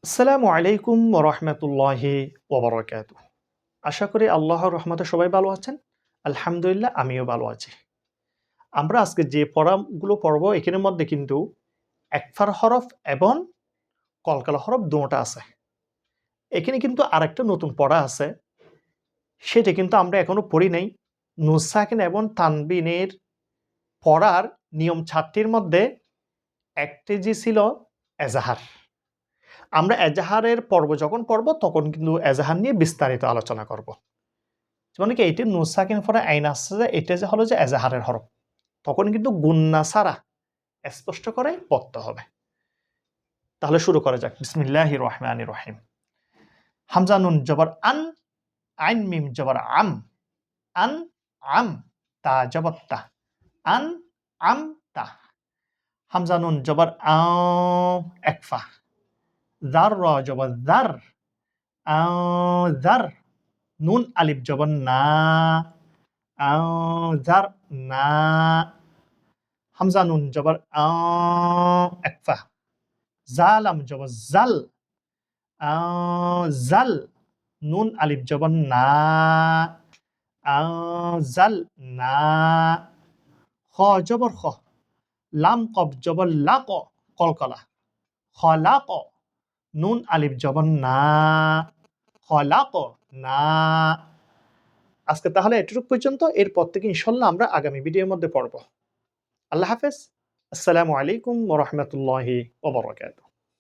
আসসালামু আলাইকুম ওয়া রাহমাতুল্লাহি ওয়া বারাকাতুহু। আশা করি আল্লাহর রহমতে সবাই ভালো আছেন। আলহামদুলিল্লাহ আমিও ভালো আছি। আমরা আজকে যে পড়াগুলো পড়ব এখানের মধ্যে কিন্তু একফার হরফ এবং কলকলা হরফ দুটোটা আছে। এখানে কিন্তু আরেকটা নতুন পড়া আছে। সেটা কিন্তু আমরা এখনো পড়ি নাই। নুন সাকিন এবং তানবিনের পড়ার নিয়ম ৪ টির মধ্যে একটি যে ছিল এজাহার। আমরা এজাহারের পর্ব যখন পড়ব তখন কিন্তু এজাহার নিয়ে বিস্তারিত আলোচনা করব। যেমন কি এইটা নুন সাকিনের পরে আইন আসছে যে এটা যে হলো যে এজাহারের হরফ। তখন কিন্তু গুন্না ছাড়া স্পষ্ট করে পড়তে হবে। তাহলে শুরু করা যাক। বিসমিল্লাহির রহমানির রহিম। হামজা নুন জবর আন, আইন মিম জবর আম, আন আম, তা জবর তা, আন আম তা। হামজা নুন জবর একফা, জার র জবর জার, জার, নুন আলিফ জবর না, জার না। হামজা নুন জবর একফা, জালাম জবর জাল, জাল, নুন আলিফ জবর না, জাল না। খ জবর খ, লাম কব জবর লাক, কলকলা, খলাক, নুন আলিফ জবর না, খলাক না। আজকে তাহলে এটুকু পর্যন্ত। এরপর থেকে ইনশাল্লাহ আমরা আগামী ভিডিওর মধ্যে পড়ব। আল্লাহ হাফেজ। আসসালামু আলাইকুম ওয়া রাহমাতুল্লাহি ওয়া বারাকাতুহু।